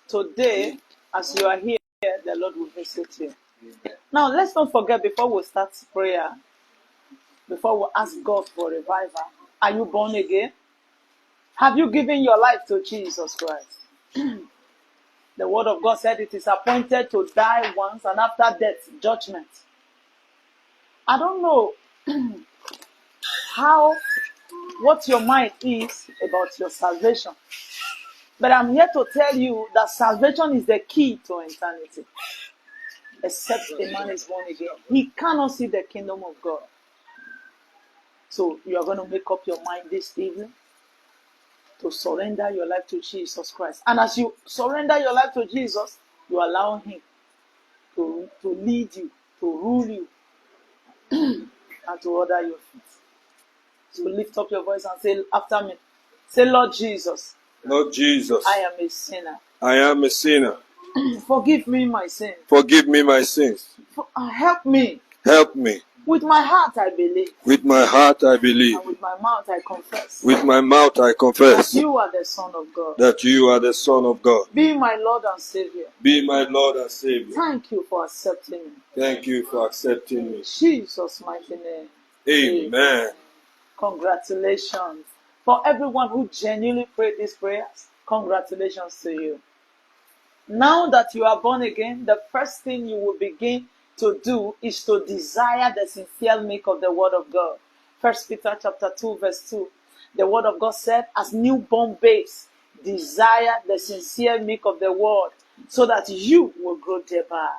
Today, as you are here, the Lord will visit you. Now, let's not forget before we start prayer, before we ask God for revival, are you born again? Have you given your life to Jesus Christ? The word of God said it is appointed to die once and after death, judgment. I don't know what your mind is about your salvation. But I'm here to tell you that salvation is the key to eternity. Except a man is born again, he cannot see the kingdom of God. So you are going to make up your mind this evening to surrender your life to Jesus Christ. And as you surrender your life to Jesus, you allow him to lead you, to rule you, and to order your feet. So lift up your voice and say after me. Say, Lord Jesus. Lord Jesus. I am a sinner. I am a sinner. Forgive me my sins. Forgive me my sins. Help me. Help me. With my heart I believe. With my heart I believe. And with my mouth I confess. With my mouth I confess. That you are the Son of God. That you are the Son of God. Be my Lord and Savior. Be my Lord and Savior. Thank you for accepting me. Thank you for accepting me. In Jesus' mighty name. Amen. Congratulations. For everyone who genuinely prayed these prayers, congratulations to you. Now that you are born again, the first thing you will begin to do is to desire the sincere milk of the word of God. 1 Peter chapter 2 verse 2. The word of God said, as newborn babes, desire the sincere milk of the word so that you will grow thereby.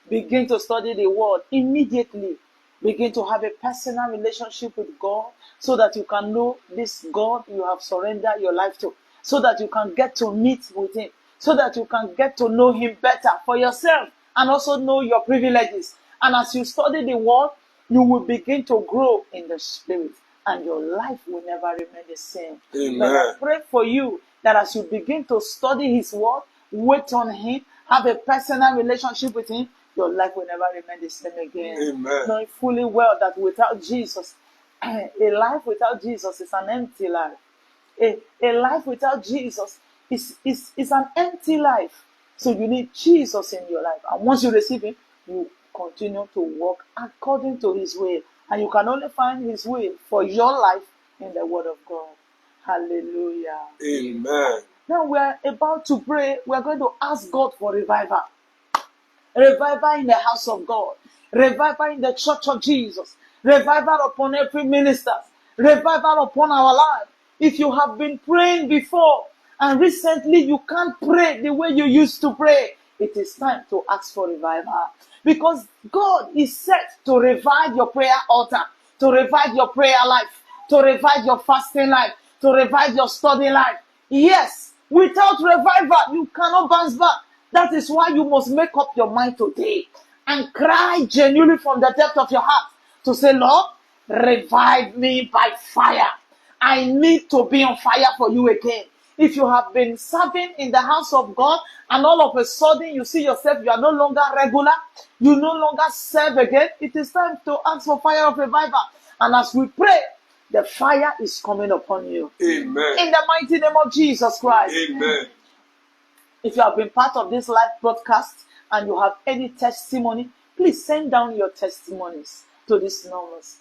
Begin to study the word immediately. Begin to have a personal relationship with God so that you can know this God you have surrendered your life to. So that you can get to meet with him. So that you can get to know him better for yourself and also know your privileges. And as you study the word, you will begin to grow in the spirit and your life will never remain the same. Amen. But I pray for you that as you begin to study his word, wait on him, have a personal relationship with him, your life will never remain the same again. Amen. Knowing fully well that without Jesus, a life without Jesus is an empty life. A life without Jesus is an empty life. So you need Jesus in your life. And once you receive him, you continue to walk according to his will. And you can only find his will for your life in the word of God. Hallelujah. Amen. Now we are about to pray. We are going to ask God for revival. Revival in the house of God. Revival in the church of Jesus. Revival upon every minister. Revival upon our life. If you have been praying before and recently you can't pray the way you used to pray, it is time to ask for revival. Because God is set to revive your prayer altar, to revive your prayer life, to revive your fasting life, to revive your study life. Yes, without revival, you cannot bounce back. That is why you must make up your mind today and cry genuinely from the depth of your heart to say, Lord, revive me by fire. I need to be on fire for you again. If you have been serving in the house of God and all of a sudden you see yourself, you are no longer regular, you no longer serve again, it is time to ask for fire of revival. And as we pray, the fire is coming upon you. Amen. In the mighty name of Jesus Christ. Amen. If you have been part of this live broadcast and you have any testimony, please send down your testimonies to these numbers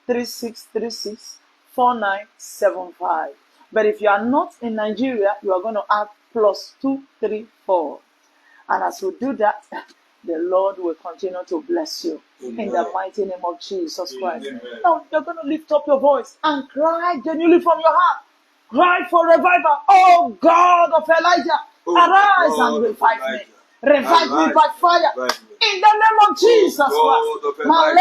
080-3636-4975. But if you are not in Nigeria, you are going to add +234. And as we do that, the Lord will continue to bless you. Amen. In the mighty name of Jesus Christ. Amen. Now you're going to lift up your voice and cry genuinely from your heart. Cry for revival. Oh God of Elijah, arise and revive me. Revive me by fire. In the name of Jesus Christ. Revive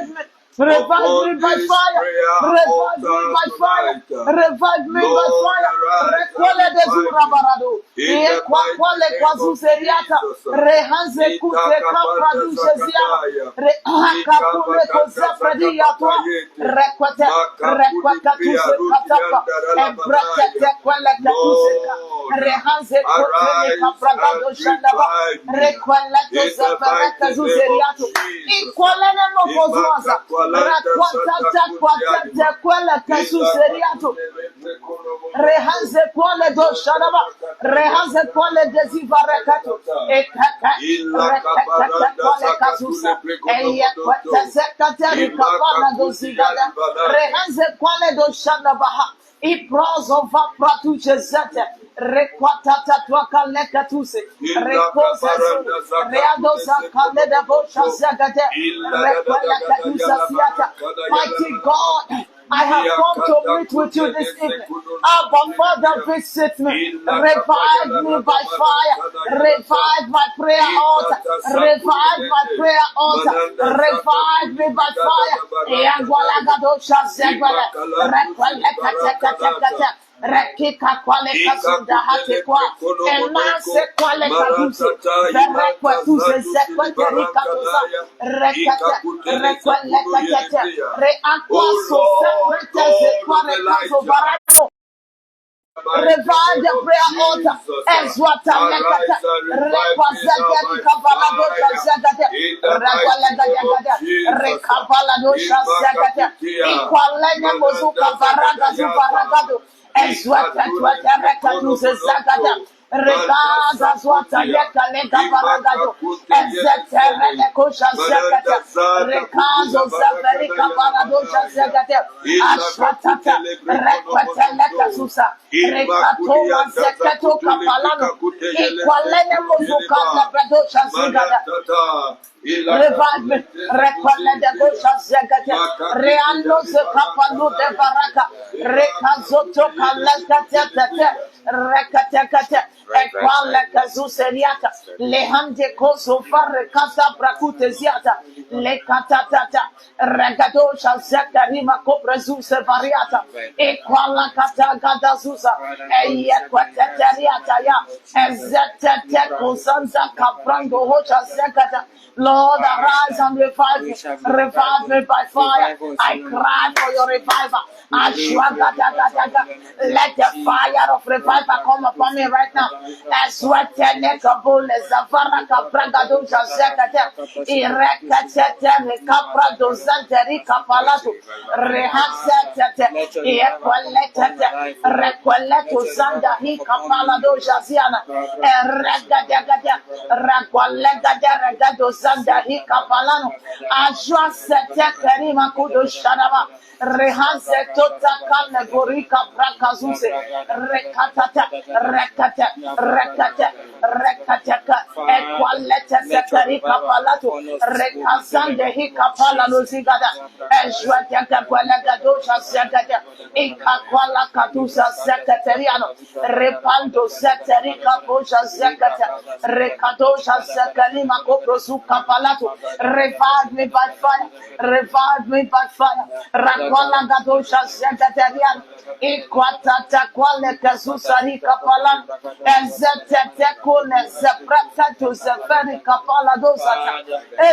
me. Revive me by fire. Revive me by fire. Revive me by fire. In the Kwale mighty name of kwazuzeriata. Jesus. Rehanze kute kapradujezia. Reakapule kozafrediatwa. Rekwete. Rekwekatuse katapa. Ebrekete kwele katuseka. Rehanze kutele kapragado shandaba. Rekweleto zefereka zuzeriato. Ikwalene mokozuaza. Rakwatata kwatete kwele kasuzeriato. Rehanze kwale do shanaba. Rehanze kwale dezivarekato. Ekaka. Rekaka kwale kazusa. Eye kwete zekate rikapana do zigada. Rehanze kwale do shanabaha. Iprozo va pratuche zete. Requatata twaka lekatuse. Repose reado zakale de bosha zagate. Requala katusa siata. Mighty God, I have come to meet with you this evening. Abba, Father, visit me. Revive me by fire. Revive my prayer altar. Revive my prayer altar. Revive me by fire. Yangwalagadosha zegwele. Rekwelekatekateka. Rekika kwale kasunda hate kwa. Enase kwale kaduse. Verekwe tuze zekwete rikatuza. Rekate. Rekwelekatete. Reakwa so sekwete zekwale kazo barato. Revive the prayer altar. Ezwata lekata. Rekwazete rikabalado shazagate. Rekwalagayagade. Rekabalado shazagate. Ikwalene mozuka baraga zubaragado. Ezwata twata rekatuze zagata. Regaza zwata yeka lega baragado. Ezete releko shazagate. Rekazo zaferika barado shazagate. Ashwatata. Rekwete lekasusa. Rekatoa zekato kapalano. Ikwalene mozuka lebrado shazagate. Revive me, requelle de gosha zegate, reando se capalu de baraka, recazoto calacate, recatecate, equale casuseriata, le hande coso fare casa bracute ziata, le catatata, regadosha zecarima copresus variata, equala catagada zusa, e yequateriata ya, ezete cosanza caprando hocha zegata. Lord, arise and revive me. Revive me by fire. I cry for your revival. Let the fire of revival come upon me right now. Zanda hika palano ajwa sete kerima kudo shadaba rehanse tota kane borika prakazuse rekatata equalete sekerika palato rekazande hika palano zigada ejwete kekwele dosha zegada ikakwala katusa sekretariano repando seterika bosha zekata rekadosha sekerima koprosuka palato. Revive me by fire. Revive me by fire. Rakwala gadosha sekretariano ikwatata kwale kazusari kapalan ezete kone seprata to seferi kapala dosata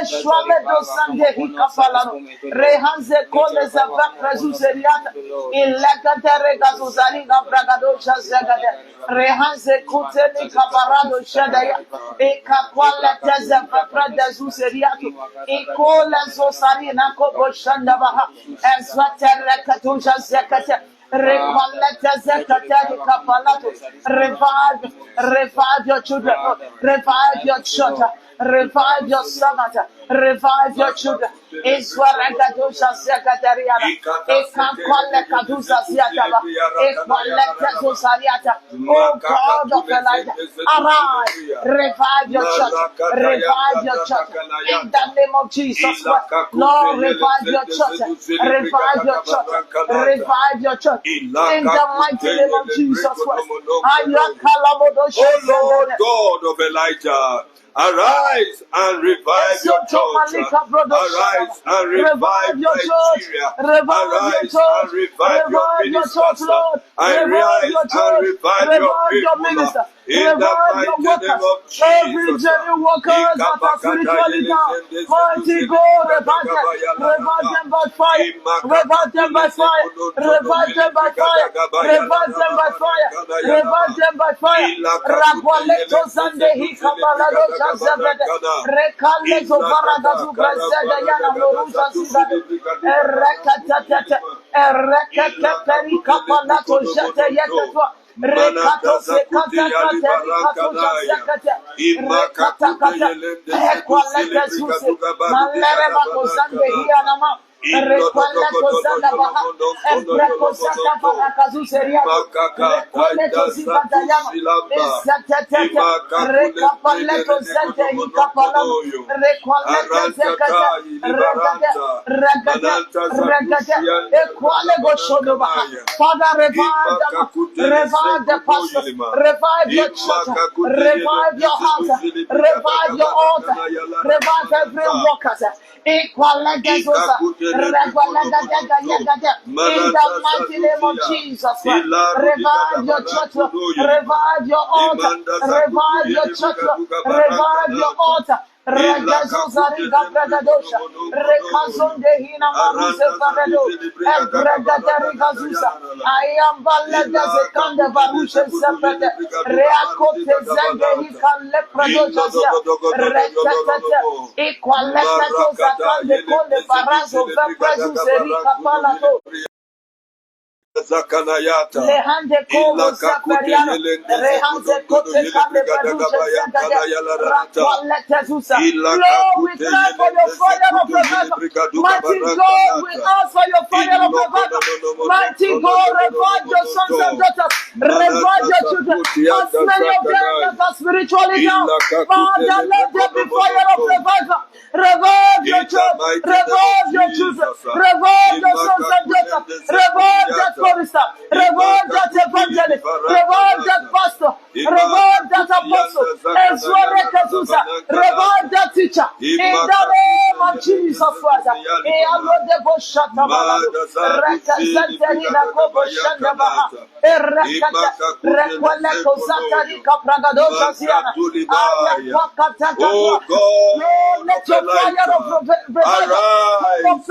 eshwale dosande hikapalano rehanze kone zefra zuseriata ilekate regazusari gabragadosha zegade rehanze kuteni kaparado shadaya ikakwale tezefra zuseriato ikola zosari na kobo shandabaha ezete rekatusha zekate revive your children, revive your children, revive your servant, revive your children. Iswaragadosha Zakatariana, Ekakwale Kadusa Ziataba, Ekwale Tezosariata. Oh God of Elijah, arise, revive your church, revive your church. In the name of Jesus Christ, Lord, revive your church, revive your church, revive your church. In the mighty name of Jesus Christ. Oh Lord God of Elijah, arise and revive your church. Arise Arise and revive your church. Nigeria. Revive your Arise church. and revive your Revive your church, ministers. Lord. Revive Arise your and church. revive your Revive your people. ministers. In the Revive your mighty name workers. of Every Jesus. genuine workers that are spiritually down. Mighty God, revive them. Revive them by fire. Revive them by fire. Revive them by fire. Revive them by fire. Revive them by fire. Ragualeto Zande Hikabalado Jazabede. Recalezo Varagazu Brazeda Yana Loruza Zidane. Erekatata. Erekataperi Kapalato Jete Yetwa. Rekato sekata kata rekato jasekata rekata kata ekwalete zuse malere bakozande hiyanama rekwalete zanda baha ebreko sata barakazu seriato rekwalete zikata yama esatetete rekapaleto zente hikapalama rekwalete zekata regate ekwale goshodo baha. Father, revive them. Revive the pastors, revive your church, revive your house, revive your altar, revive every worker. In the mighty name of Jesus Christ, revive your church, revive your altar, revive your church, revive your altar. Regazuzariga Bragadosha, Rekazonde Hina Maruse Farado, Egregatarigazusa, I am Balada Zekanda Varusha Zapata, Reacote Zende Hikan Lepradosia, Rekatata, Equaletato Zakande Conde Farazo, Vaprazus Erika Palato. Zakanayata. Lehande komo saperiano, rehande kote kande badusha zakaya, rakwalete zusa. Lord, we cry for your fire of revival. Mighty God, we ask for your fire of revival. Mighty God, revive your sons and daughters. Revive your children. As many of them that are spiritually down, Father, let there be fire of revival. Revive your church. Revive your children. Revive your sons and daughters. Revive that chorister. Revive that evangelist. Revive that pastor. Revive that apostle. Revive that teacher. In the name of Jesus Christ. Oh God, let your fire of revival arise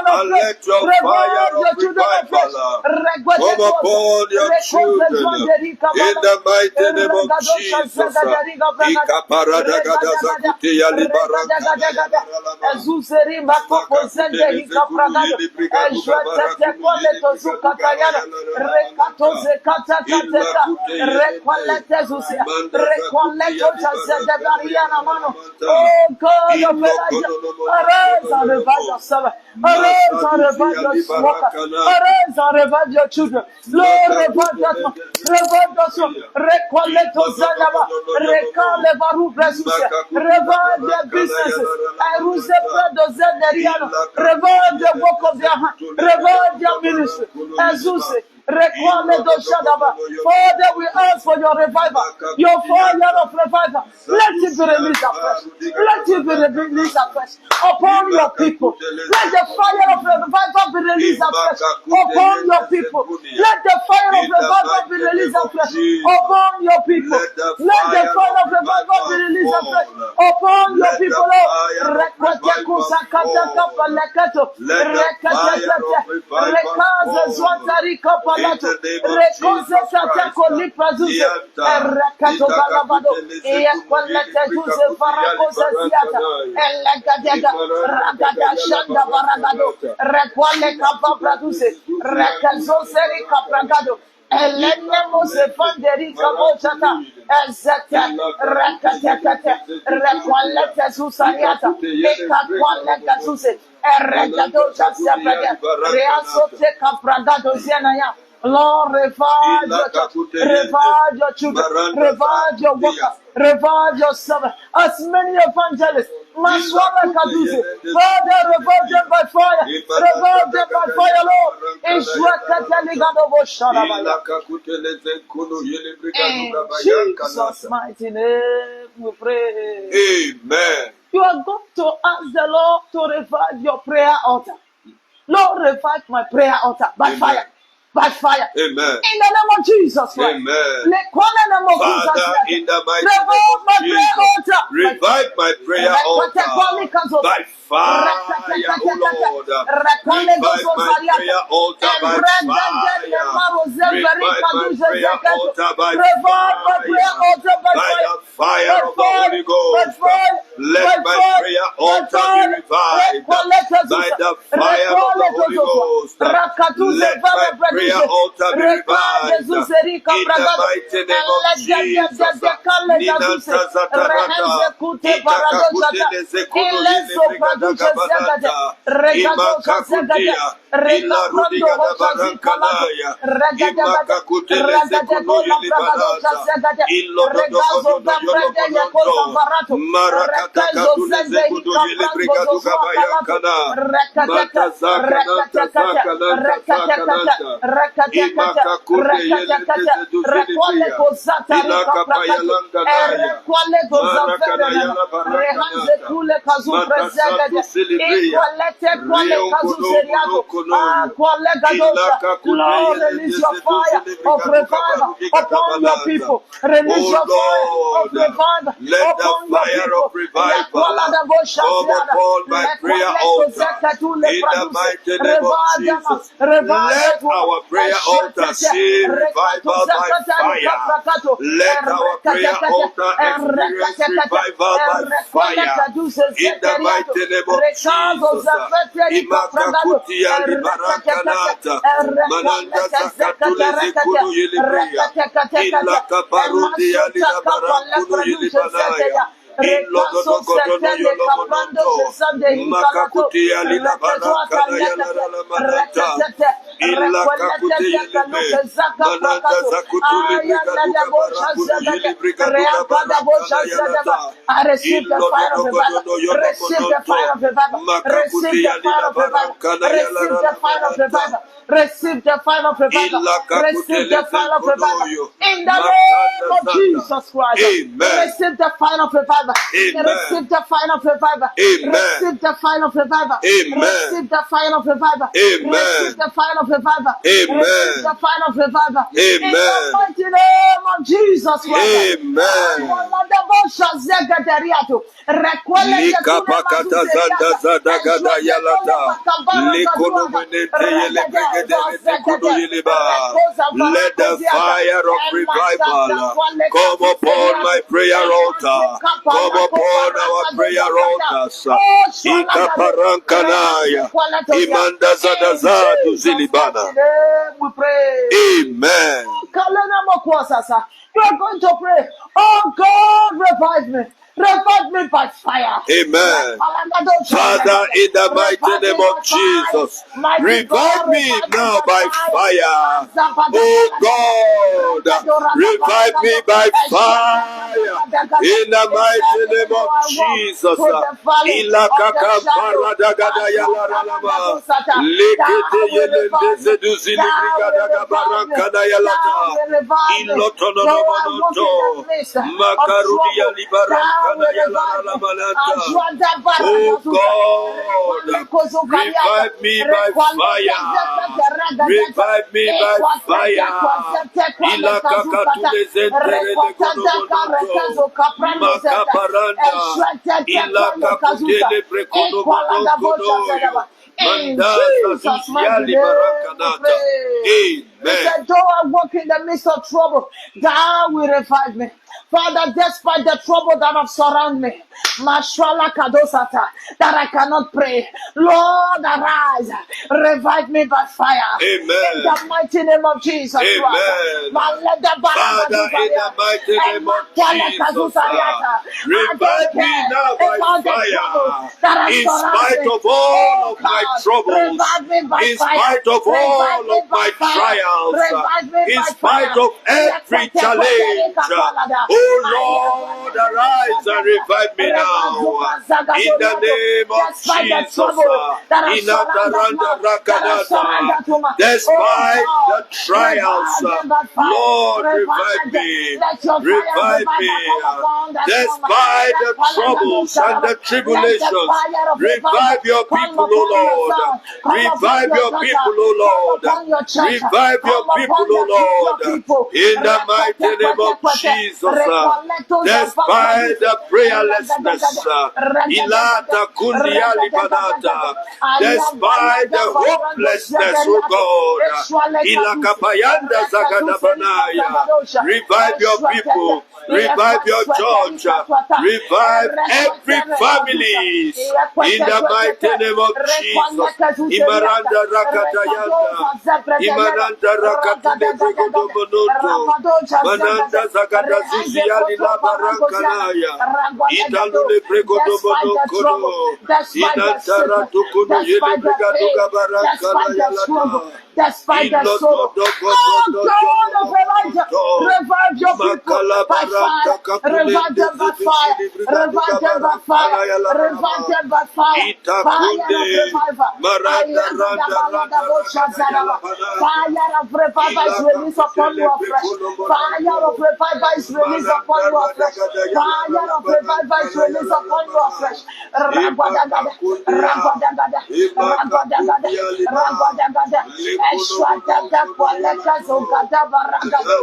and let your fire of revival come upon your children in the mighty name of Jesus. Oh God of Elijah, arise and revive your servant. Arise and revive your workers. Arise and revive your children. Lord, revive that one. Revive us. Recollect us. Recall Varu Presusa. Revive their businesses. Revive the work of their hand. Revive their ministry. Azuse. Father, we ask for your revival, your fire of revival. Let it be released afresh. Let it be released afresh upon your people. Let the fire of revival be released afresh upon your people. Let the fire of revival be released afresh upon your people. Let the fire of revival be released afresh upon your people. Elenemos evangelica mochata, ezete, rekatekate, rekwalete susariata, ekakwalete suse, eregadoja sepede, reasote kapragado zianaya. Lord, revive your church, revive your children, revive your workers, revive your servants. As many evangelists, Maswara Kaduze, Father, revive them by fire, revive them by fire, Lord. In Jesus' mighty name we pray. Amen. You are going to ask the Lord to revive your prayer altar. Lord, revive my prayer altar by Amen. fire. By fire. Amen. In the name of Jesus Christ. Amen. Father, in the mighty name of Jesus, revive my prayer altar by fire, O Lord. Revive my prayer altar by fire. Revive my prayer altar by fire. By the fire of the Holy Ghost. Let my prayer altar be revived by the fire of the Holy Ghost. Let my prayer altar be revived in the mighty name of Jesus. Ninanta Zatarata, Itakakutene Zekuno Yelebrigadagadagata, Imakakutia, Ila Rudigada Barankanaya, Imakakutene Zekuno Yelibarata, Ilo Dodogodo Yologonondo, Marakatakatunene Zekuno Yelebrigadugabayankana, Matazaka Nanta Imakakunde Yelekeze Duzilibria, Ilakapaya Langanaya, Marakana Yala Barakanata, Matasatu Silibria, Lord, release your fire of revival upon your people. Release your fire of revival let the fire of revival come upon my prayer altar in the mighty name of Jesus. Let our prayer altar see revival by fire. Let our prayer altar experience revival by fire in the mighty name of Jesus. Imakakutia libarakanata, mananda zakatule zikudu yilibria, illa kaparudia libarakunu yilibanaya. Makakutia lila barakana yala la manata illa kakutia lime mananda zakutuli brigaduka barakudu yili brigaduka barakana yala ta illo dogodono yolo mononto makakutia lila barakana yala la manata. Receive the fire of revival. Receive the fire of revival. In the name of Jesus Christ. Amen. Receive the fire of revival. Amen. Receive the fire of revival. Amen. Receive the fire of revival. Amen. Receive the fire of revival. Amen. Receive the fire of revival. Amen. Receive the fire of revival. Amen. In the mighty name of Jesus Christ. Amen. Likapakata zanda zadagada yalata. Likono menete yele bregede kudu yiliba. Let the fire of revival come upon my prayer altar. Come upon our prayer altars. Ikaparankanaya. Imanda zadazadu zilibana. We pray. Amen. We are going to pray. Oh God, revive me. Revive me by fire. Amen. Father, in the mighty name of Jesus, revive me now by fire. Oh God, revive me by fire. In the mighty name of Jesus. Ilakaka paradagada yalaralama. Lekete yelendeze duzili brigadaga barankada yalata. Ilotononomonoto. Makarudi yalibaranka. Oh God, revive me by fire. Revive me by fire. Ilakaka tulezentere lekonomonoto. Makaparanda. Ilaka kutele prekonomonokodoyo. Mandaza zuziali barakanata. Amen. Though I walk in the midst of trouble, thou will revive me. Father, despite the trouble that have surrounded me, Mashallah Kadosata, that I cannot pray, Lord, arise, revive me by fire. Amen. In the mighty name of Jesus Christ. Amen. Father, in the mighty name of Jesus, revive me now by fire. In spite of all of my troubles, in spite of all of my trials, trials, Revive me in by spite fire. of every challenge. Oh Lord, arise and revive me now. In the name of Despite the Jesus. trouble that has surrounded me, Despite the trials, Lord, revive me. Revive me. Despite the troubles and the tribulations, revive your people, O Lord. Revive your people, O Lord. Revive your people, O Lord. In the mighty name of Jesus. Despite the prayerlessness, Ilata Kundia Libanata. Despite the hopelessness, O God. Ilakapayanda Zagadabanaya. Revive your people. Revive your church. Revive every family. In the mighty name of Jesus. Imaranda Rakatayanda. Imananda Rakatule Bregodobonoto. Mananda Zagada Zuziali Labarankanaya. Italule Bregodobonokono. Inantara Tukuno Yele Bregaduga Barankanaya Lata. Despite the sorrow, oh God of Elijah, revive your people by fire, revive them by fire, revive them by fire, revive them by fire, fire of revival. Fire of revival is released upon you afresh. Fire of revival is released upon you afresh. Fire of revival is released upon you afresh. Ragadagada, ragadagada, ragadagada, ragadagada. Eshwatata kwaleka zogada baragado.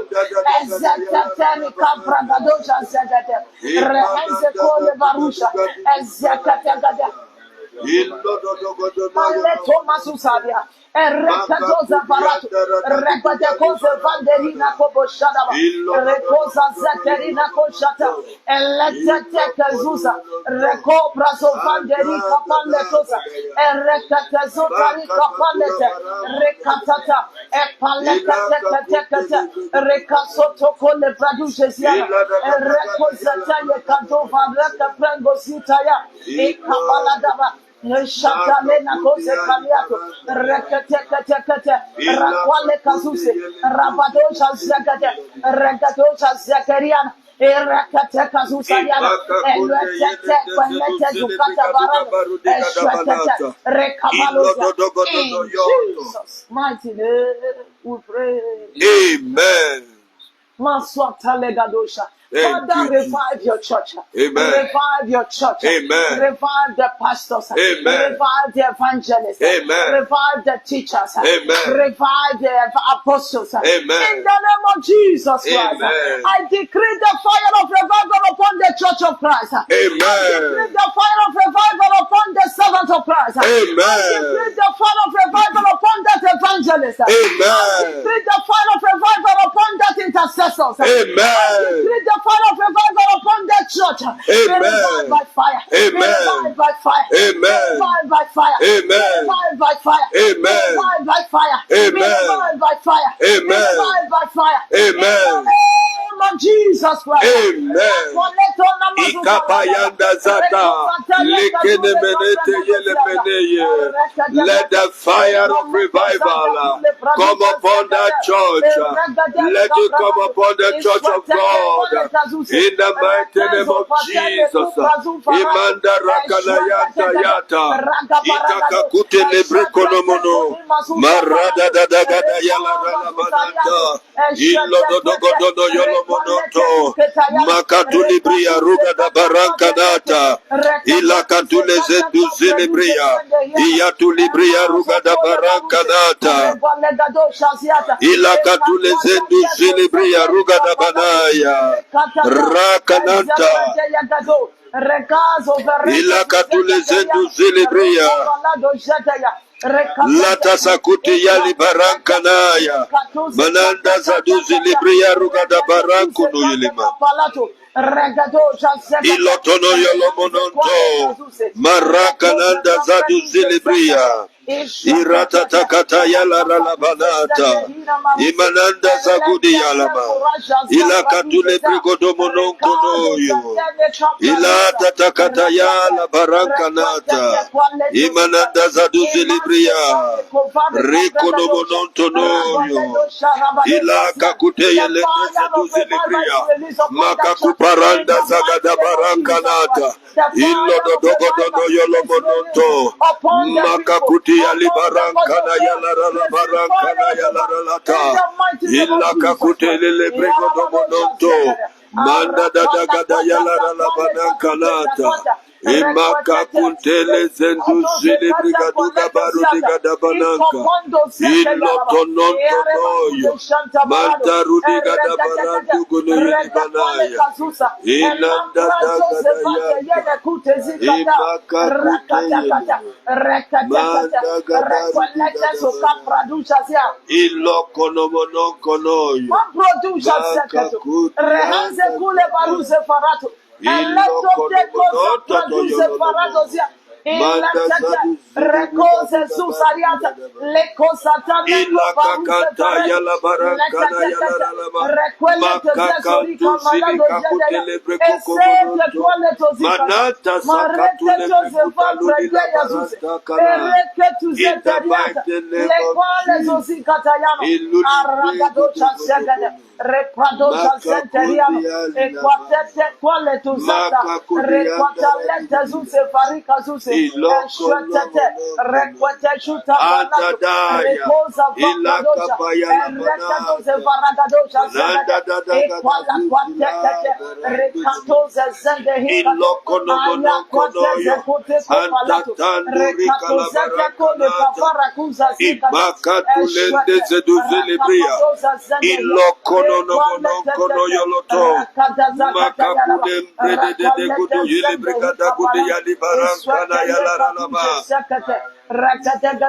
Ezeteterika bragadosha zegede. Rehenze kole barusha. Ezekatagada. Maleto masusadia. Erekatoza barato. Rekotekoze vanderina kobo shadaba. Rekoza zeterina koshata. Eletete zuza. Rekobra zo vanderika paletoza. Ereketezo tarika palete. Rekatata. Epalekatekete. Rekasoto kole bradushe ziana. Erekozeta yekadova reka prengo zitaya. Ekabaladaba. Shakalena kose kaliato reketekete rakwale kazuse rabadosha zakate regatosha zakariana erekete kazusariana elwetete kwelete zukata barado eshwetete rekabaloza. In Jesus' mighty name we pray. Amen. Maswata legadosha. Father, revive your church. Amen. Revive your church. Amen. Revive the pastors. Amen. Revive the evangelists. Amen. Revive the teachers. Amen. Revive the apostles. Amen. In the name of Jesus Christ, Amen. I decree the fire of revival upon the church of Christ. Amen. I decree the fire of revival upon the servant of Christ. Amen. I decree the fire of revival upon that evangelist. Amen. I decree the fire of revival upon that intercessors. Amen. I decree the fire of revival upon that church. Amen. Be revived by fire. Amen. Be revived by fire. Amen. Be revived by fire. Amen. Be revived by fire. Amen. Be revived by fire. Amen. Be revived by fire. Amen. Be revived by fire. Amen. In the name of Jesus Christ. Amen. Ikapayanda zata lekene menete yele meneye. Let the fire of revival come upon that church. Let it come upon the church of God. In the mighty name of Jesus. Imanda rakalayanta yata. Itakakute lebrekonomono. Marada dadagada yala ralamananta. Illo dodogododo yolo monoto. Makatulibria ruga da barankanata. Ilakatule zetu zilibria. Iyatulibria ruga da barankanata. Ilakatule zetu zilibria ruga da banaya. Rakananta. Ilakatule zetu zilibria. Lata sakuti yali barankanaya. Mananda zaduzi libria rugada baranku no yelima. Ilotono yolomononto. Marakananda zaduzi libria. Iratatakata yala ralabanata. Imananda zagudi yalama. Ila katule brigodo mononkonoyo. Ila tatakata yala barankanata. Imananda zaduzi libria. Rikono monontonoyo. Ila kakute yele zaduzi libria. Makakuparanda zagada barankanata. Ilo dodogodono yolo mononto. Makakuti yali barankana yala rala barankana yala ralata. Illa kakute lele brigodo mononto. Manda dada gada yala rala banankanata. Imaka kuntele zendu zili brigaduga baru digada bananka. Illo tononto noyo. Manta rudigada barantu gunu yili banaya. Inanda dagada yanta. Imaka kutele. Manda gada rudigada banaya. Illo konomonon konoyo. Maka kutele.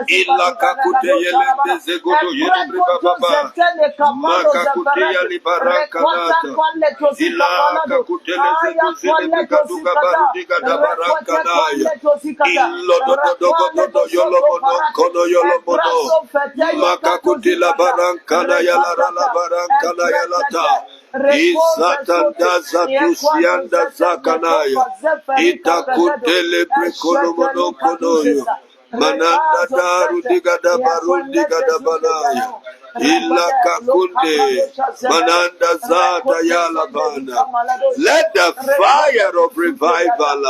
Illa kakute yele zegodo yele baba makakute yali barankanata illa kakute yele kaduga barudiga da barankanaya illo do yolo mono kono yolo mono makakute la barankana yala la barankana yala ta Izatanda zatusianda zakanaya itakutele prekono mono konoyo mananda daru digada baru digada banaya illa kakunde mananda zata yala bana. Let the fire of revival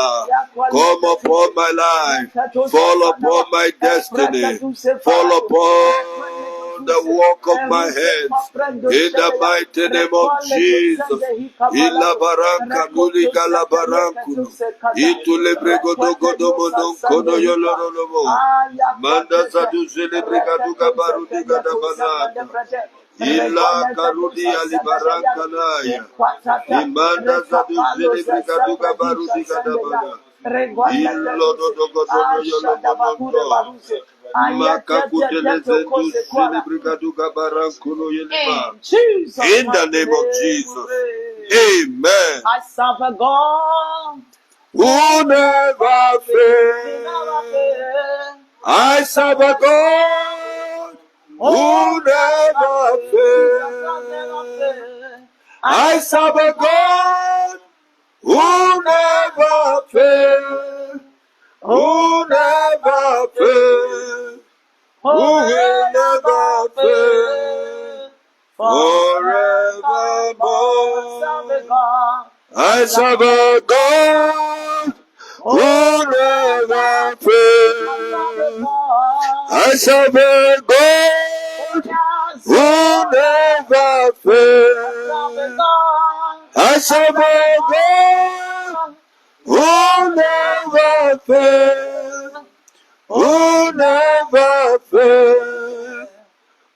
come upon my life, fall upon my destiny, fall upon the work of my hands, in the mighty name of Jesus. Illa baranka nuliga la baranku itu lebrego dogo mono kono yololomo manda zadu zelebrega duga barudiga da banata illa karudi ali baranka naya imanda zadu zelebrega duga barudiga da banata illo dogo yolomo in the name of Jesus. Amen. I serve a God who never fails. I serve a God who never fails. I serve a God who never fails. Who never fail, who will never fail, forevermore. I serve a God who never fail. I serve a God who never fail. I serve a God who never fail, who never fail,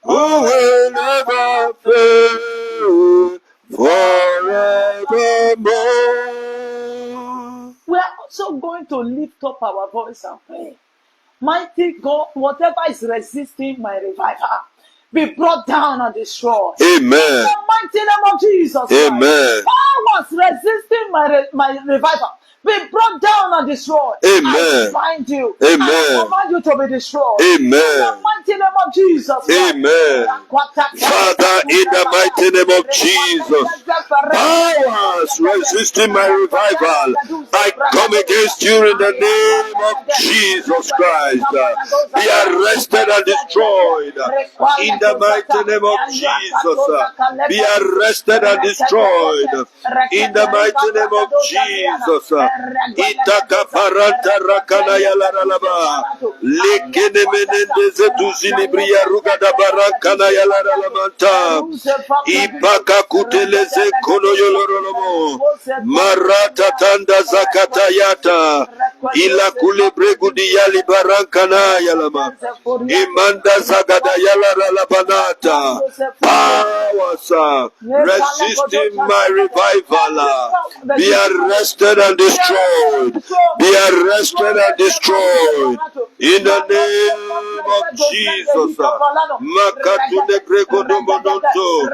who will never fail, forevermore. We are also going to lift up our voice and pray. Mighty God, whatever is resisting my revival, be brought down and destroyed. Amen. In the mighty name of Jesus. Amen. Powers resisting my revival, be brought down and destroyed. Amen. I bind you. Amen. I command you to be destroyed. Amen. In the mighty name of Jesus. Amen. Father, in the mighty name of Jesus, powers resisting my revival, I come against you in the name of Jesus Christ. Be arrested and destroyed. In the mighty name of Jesus, be arrested and destroyed. In the mighty name of Jesus. Itaka paranta rakana yalaralaba. Lekene menendeze tuzilibria rugada barakana yalaramanta. Ipaka kuteleze kono yoloromo. Marata tanda zakatayata. Ila kulebregudi yali barankana yalama. Imanda zagada yalaralabanata. Powers resisting my revival. Be arrested and destroyed. Be arrested and destroyed. In the name of Jesus. Makatune pregodo monoto.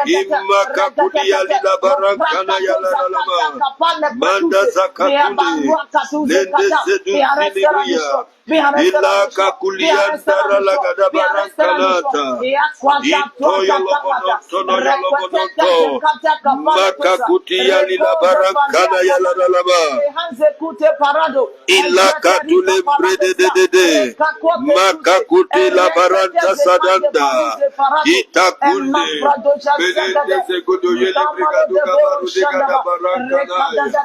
Imakakudi yalila barankana yalaralama. Manda zakatuni. Lende sedu sinibria. Ilaka kuliantara lagada barankanata. Itoyo lomonoto no yolomonoto. Makakuti yalila barankana yalaralama. Ilaka tule brede de. Makakuti la baranta sadanda. Itakunde. Benende segudo yele brigaduga barudiga barankana.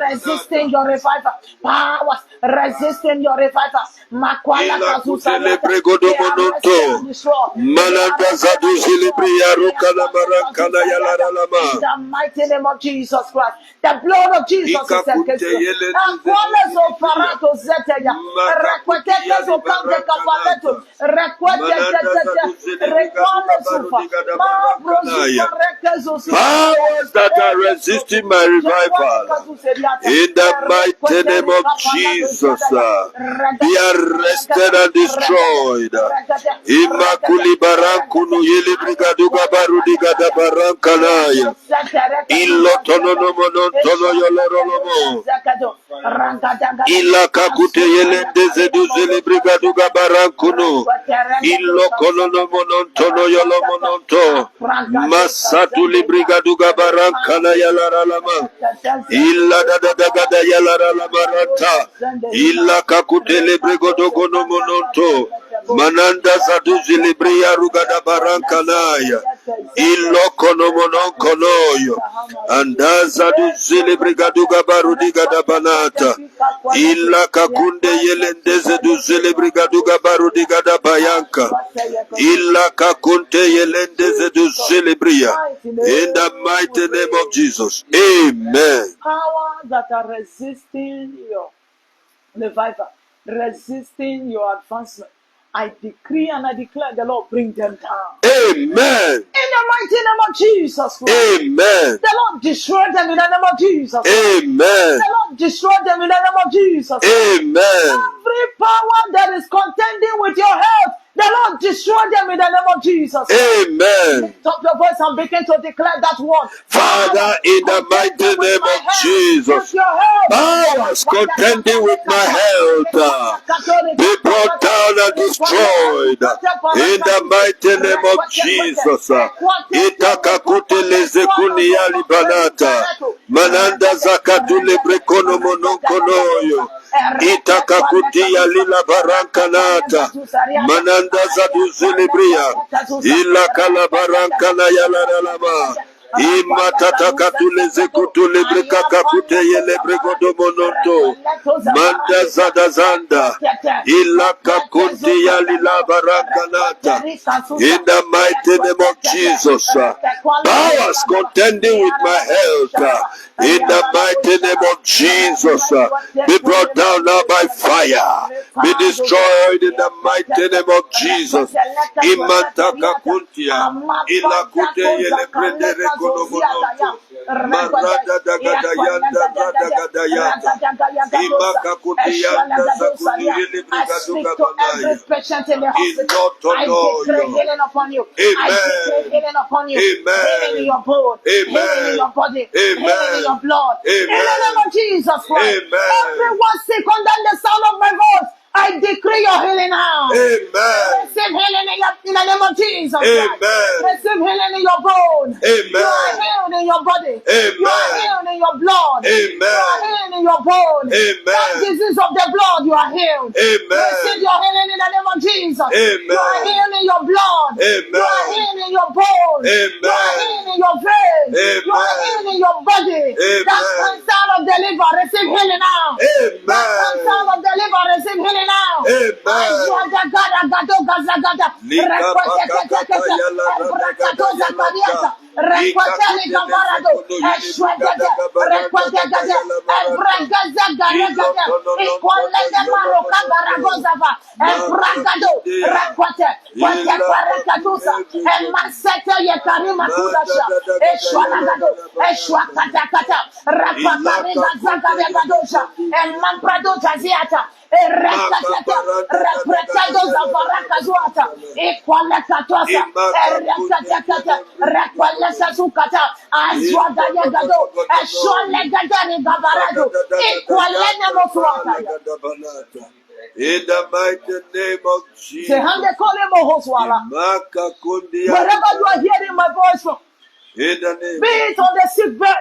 Resisting your revival. Powers resisting your revival. Makwala Kutele pregodo monoto. Malanda zadu zilibria rukana barankana yalaralama. In the mighty name of Jesus Christ. The blood of Jesus is against you. Aquales of Parato Zeteya. Requetetes of Cante Capaleto. Powers that are resisting my revival. In the mighty name of Jesus. Be arrested and destroyed. Imakuli barankunu yeli brigaduga barudiga da barankanaya. Illo tono no mono tono yolorolomo. Illa kakute yelende zedu zeli brigaduga barankunu. Illo kono no mono tono yolomononto. Masatu li brigaduga barankana yalaralama. Illa da da da da yalaralama ranta. Illa kakute le brigodogo no mononto. Mananda zaduzi libria rugada barankanaya. Illo kono monon konoyo. Anda zaduzi librigaduga barudiga da banata. Illa kakunde yelende zaduzi librigaduga barudiga da bayanka. Illa kakunte yelende zaduzi libria. In the mighty name of Jesus. Amen. Powers that are resisting your revival, resisting your advancement, I decree and I declare the Lord bring them down. Amen. In the mighty name of Jesus Christ. Amen. The Lord destroy them in the name of Jesus. Amen. The Lord destroy them in the name of Jesus. Amen. Every power that is contending with your health, the Lord destroy them in the name of Jesus. Amen. Lift up your voice and begin to declare that word. Father, in the mighty name of Jesus, powers contending with my health, be brought down and destroyed. In the mighty name of Jesus. Itakakute lezekuni yali banata. Mananda zakatule brekono monokonoyo. Itakakuti yalila barankanata. Mananda zaduzilibria. Ila kalabarankana yalaralama. Imatata tuleze kutule brikaka kuteye lebregodo mononto. Manda zada zanda. Ila kakunti yalila barankanata. In the mighty name of Jesus. Powers contending with my health. In the mighty name of Jesus. Be brought down now by fire. Be destroyed in the mighty name of Jesus. Imantaka kuntia. Ila kuteye lebrede konomonoto. Marada dagadayanda radagadayata. Imaka kudiyanda zakudiyili brigaduga banaya. Patient in the I hospital. I decree healing upon you. I decree healing upon you. Healing in your bone. Healing in your body. Healing in your blood. In the name of Jesus Christ. Everyone sick under the sound of my voice, I decree your healing now. Receive healing in the name of Jesus Christ. Receive healing in your bone. You are healed in your body. You are healed in your blood. You are healed in your bone. That disease of the blood, you are healed. Receive your healing in the name of Jesus. You are healed in your blood. You are healed in your bone. You are healed in your vein. You are healed in your body. That cancer of the liver, receive healing now. That cancer of the liver, receive healing now. In the mighty name of Jesus. Wherever you are hearing my voice from, in the name, be it on the sick bed,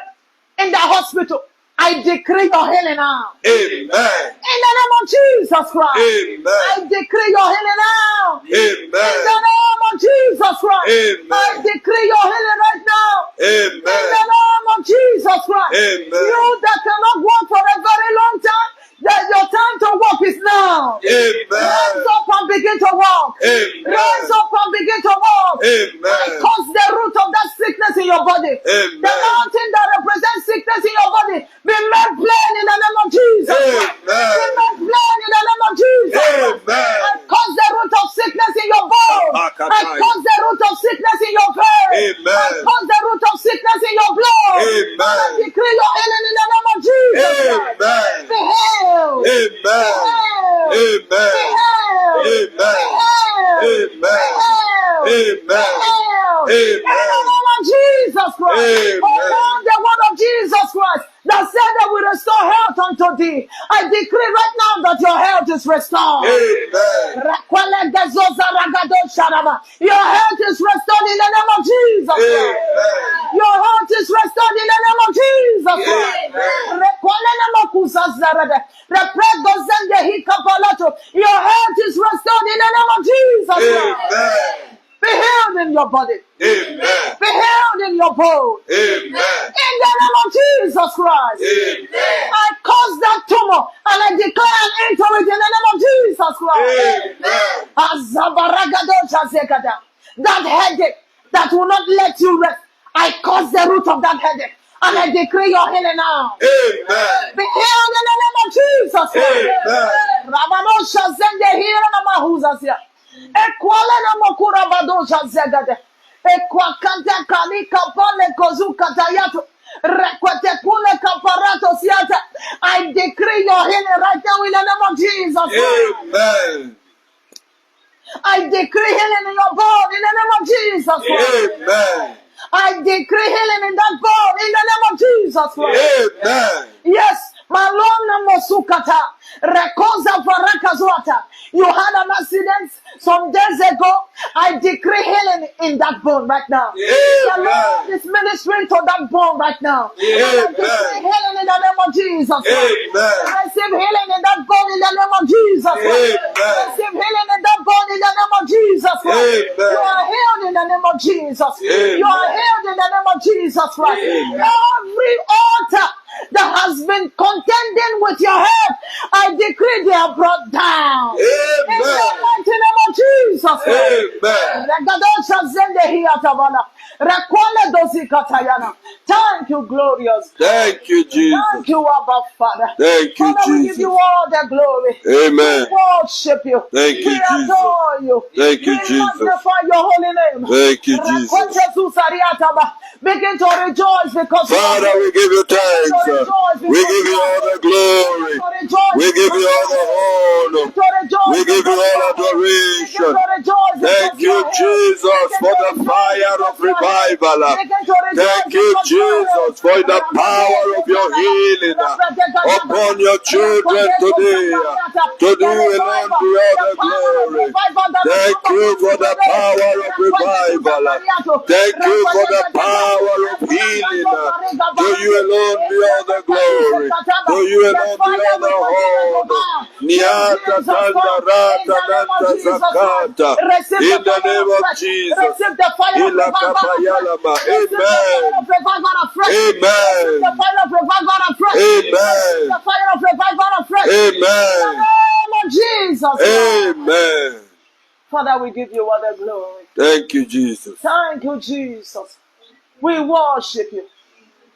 in the hospital, I decree your healing now. Amen. In the name of Jesus Christ. Amen. I decree your healing now. Amen. In the name of Jesus Christ. Amen. I decree your healing right now. Amen. In the name of Jesus Christ. Amen. You that cannot walk for a very long time, that your time to walk is now. Amen. Rise up and begin to walk. Amen. Rise up and begin to walk. Amen. I cause the root of that sickness in your body. Amen. The mountain that represents sickness in your body be made plain in the name of Jesus. Amen. Be made plain in the name of Jesus. Amen. I cause the root of sickness in your bone. I cause the root of sickness in your vein. Amen. I cause the root of sickness in your blood. Amen. I decree your healing in the name of Jesus. Amen. Be healed. Amen. Amen. In the name of Jesus Christ. Upon the word of Jesus Christ that said that we restore health unto thee. I decree right now that your health is restored. Amen. Your health is restored in the name of Jesus Christ. Your health is restored in the name of Jesus Christ. Your health is restored in the name of Jesus Christ. Be healed in your body. Amen. Be healed in your bone. Amen. In the name of Jesus Christ. Amen. I cause that tumor and I declare an end to it in the name of Jesus Christ. Amen. That headache that will not let you rest, I cause the root of that headache and I decree your healing now. Amen. Be healed in the name of Jesus Christ. Ekwale na mokura badosha zegade. Ekwakanta kalika pale kozuka tayato. Rekwete kule kaparato siata. I decree your healing right now in the name of Jesus. Amen. I decree healing in your bone in the name of Jesus. Amen. I decree healing in that bone in the name of Jesus. Amen. Yes. Malona Mosukata, Rekoza Farakazwata. You had an accident some days ago. I decree healing in that bone right now. The Lord is ministering to that bone right now. I decree healing in the name of Jesus. Receive healing in that bone in the name of Jesus. Receive healing in that bone in the name of Jesus. You are healed in the name of Jesus. You are healed in the name of Jesus Christ. Every altar that has been contending with your health, I decree they are brought down. In the mighty name of Jesus. Thank you, glorious. Thank you, Jesus. Thank you, Abba Father. Thank you, Father, we Jesus. give you all the glory. Amen. We worship you. Thank you, we adore you. Thank you, we Jesus. magnify your holy name. Thank you, Jesus. Begin to rejoice because Father, we give you thanks. We give you all the glory. We give you all the honor. We give you all adoration. Thank you, Jesus, for the fire of revival. Thank you, Jesus, for the power of your healing upon your children today. To do alone be all the glory. Thank you for the power of revival. Thank you for the power of healing. To you alone be all the glory. To you alone be all the honor. Niata tanda rata nanta zakata. In the name of Jesus. Ila kapayalama. Amen. Amen. Amen. Amen. Jesus. Amen. Father, we give you all the glory. Thank you, Jesus. Thank you, Jesus. We worship you.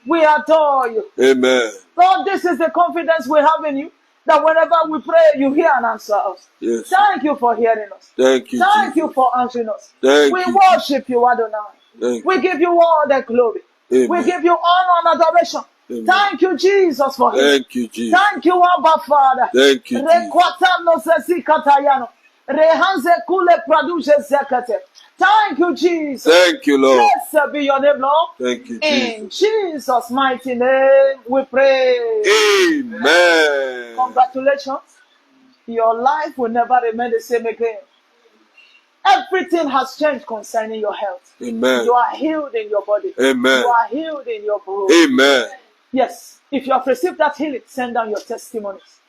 We adore you. Amen. Lord, this is the confidence we have in you, that whenever we pray, you hear and answer us. Yes. Thank you for hearing us. Thank you, Thank Jesus. you for answering us. Thank we you, worship you, Adonai. We give you all the glory. Amen. We give you honor and adoration. Amen. Thank you, Jesus, for healing. Thank you, Jesus. Thank you, Abba Father. Thank you, Jesus. Thank you, Jesus. Thank you, Lord. Blessed be your name, Lord. Thank you, In Jesus. Jesus' mighty name we pray. Amen. Congratulations. Your life will never remain the same again. Everything has changed concerning your health. Amen. You are healed in your body. Amen. You are healed in your body. Amen. Yes. If you have received that healing, send down your testimonies.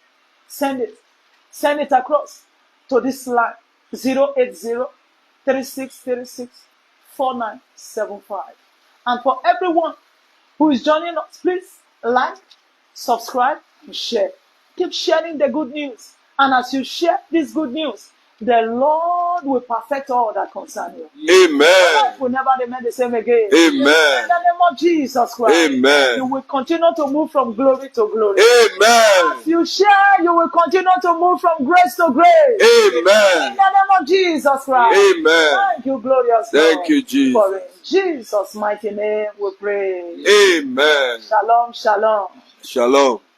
Send it. Send it across to this line 080-3636-4975. And for everyone who is joining us, please like, subscribe, and share. Keep sharing the good news. And as you share this good news, the Lord will perfect all that concern you. Amen. Your life will never remain the same again. Amen. In the name of Jesus Christ. Amen. You will continue to move from glory to glory. Amen. As you share, you will continue to move from grace to grace. Amen. In the name of Jesus Christ. Amen. Thank you, glorious Thank God. you, Jesus. For in Jesus' mighty name we pray. Amen. Shalom, shalom. Shalom.